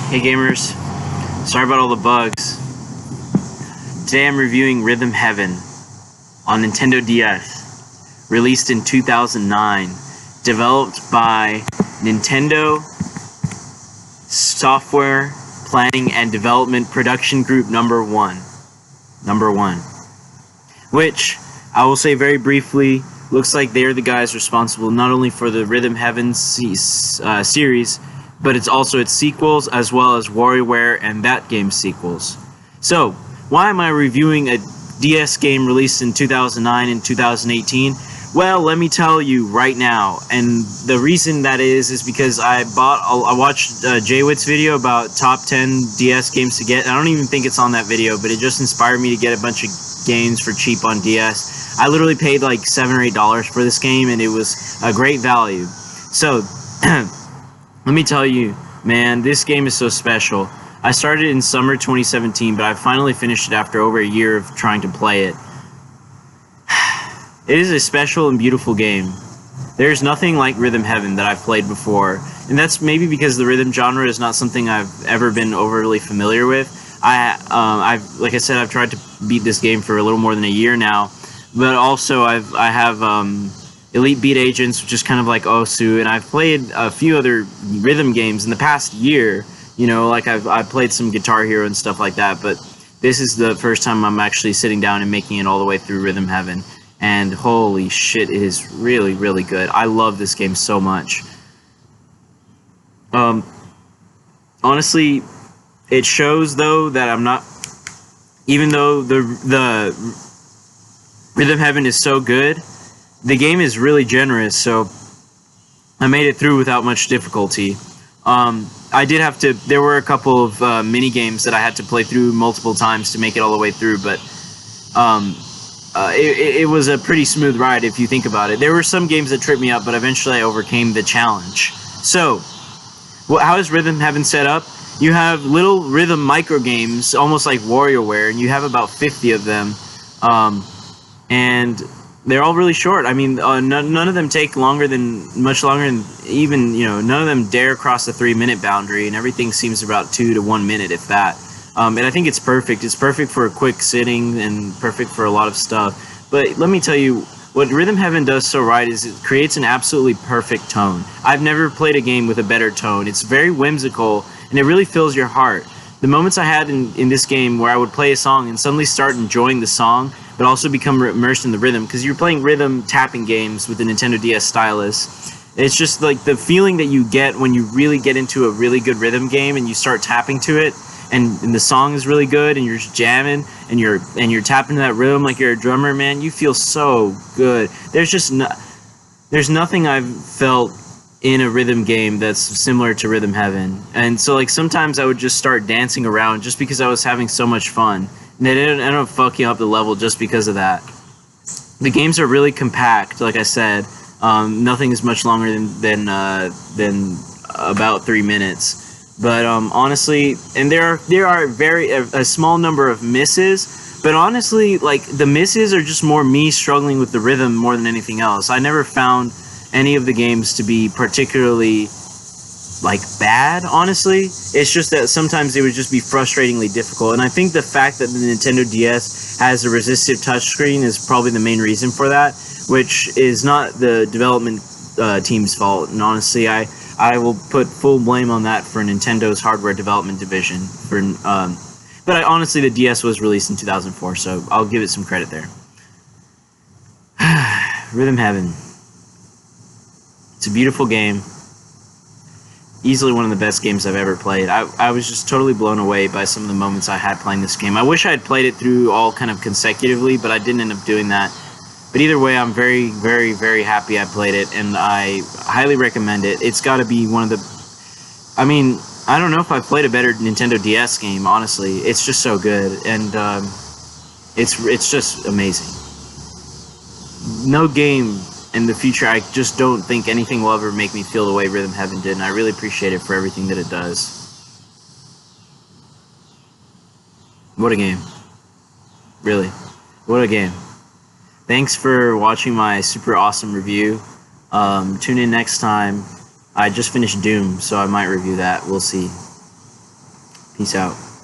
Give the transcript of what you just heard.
Hey gamers, sorry about all the bugs. Today I'm reviewing Rhythm Heaven on Nintendo DS, released in 2009, developed by Nintendo Software Planning and Development Production Group Number 1, which I will say very briefly, looks like they're the guys responsible not only for the Rhythm Heaven series, but it's also its sequels, as well as WarioWare and that game's sequels. So, why am I reviewing a DS game released in 2009 and 2018? Well, let me tell you right now, and the reason that is because I watched Jaywitt's video about top 10 DS games to get. I don't even think it's on that video, but it just inspired me to get a bunch of games for cheap on DS. I literally paid like $7 or $8 for this game, and it was a great value. So, let me tell you, man, this game is so special. I started in summer 2017, but I finally finished it after over a year of trying to play it. It is a special and beautiful game. There's nothing like Rhythm Heaven that I've played before, and that's maybe because the rhythm genre is not something I've ever been overly familiar with. Like I said, I've tried to beat this game for a little more than a year now, but also I have Elite Beat Agents, which is kind of like Osu, and I've played a few other rhythm games in the past year. You know, like I've played some Guitar Hero and stuff like that, but this is the first time I'm actually sitting down and making it all the way through Rhythm Heaven. And holy shit, it is really, really good. I love this game so much. Honestly, it shows though that I'm not, even though the Rhythm Heaven is so good, the game is really generous, so I made it through without much difficulty. I did have to, there were a couple of mini games that I had to play through multiple times to make it all the way through, but it was a pretty smooth ride if you think about it. There were some games that tripped me up, but eventually I overcame the challenge. So, how is Rhythm Heaven set up? You have little rhythm micro games, almost like WarioWare, and you have about 50 of them, and they're all really short. I mean, none of them take much longer than even, you know, none of them dare cross the 3-minute boundary, and everything seems about 2 to 1 minute, if that. And I think it's perfect. It's perfect for a quick sitting and perfect for a lot of stuff. But let me tell you, what Rhythm Heaven does so right is it creates an absolutely perfect tone. I've never played a game with a better tone. It's very whimsical, and it really fills your heart. The moments I had in this game where I would play a song and suddenly start enjoying the song, but also become immersed in the rhythm, because you're playing rhythm tapping games with the Nintendo DS stylus. It's just like the feeling that you get when you really get into a really good rhythm game and you start tapping to it, and the song is really good, and you're just jamming, and you're tapping to that rhythm like you're a drummer, man. You feel so good. There's nothing I've felt in a rhythm game that's similar to Rhythm Heaven. And so, like, sometimes I would just start dancing around just because I was having so much fun. And they didn't end up fucking up the level just because of that. The games are really compact, like I said. Nothing is much longer than about 3 minutes. But honestly, and there are a small number of misses. But honestly, like, the misses are just more me struggling with the rhythm more than anything else. I never found any of the games to be particularly, like, bad, honestly. It's just that sometimes they would just be frustratingly difficult, and I think the fact that the Nintendo DS has a resistive touchscreen is probably the main reason for that, which is not the development team's fault, and honestly, I will put full blame on that for Nintendo's hardware development division. But honestly, the DS was released in 2004, so I'll give it some credit there. Rhythm Heaven. It's a beautiful game. Easily one of the best games I've ever played. I was just totally blown away by some of the moments I had playing this game. I wish I had played it through all kind of consecutively, but I didn't end up doing that. But either way, I'm very, very, very happy I played it, and I highly recommend it. It's got to be one of the... I mean, I don't know if I've played a better Nintendo DS game, honestly. It's just so good, and it's just amazing. No game in the future, I just don't think anything will ever make me feel the way Rhythm Heaven did, and I really appreciate it for everything that it does. What a game. Really. What a game. Thanks for watching my super awesome review. Tune in next time. I just finished Doom, so I might review that. We'll see. Peace out.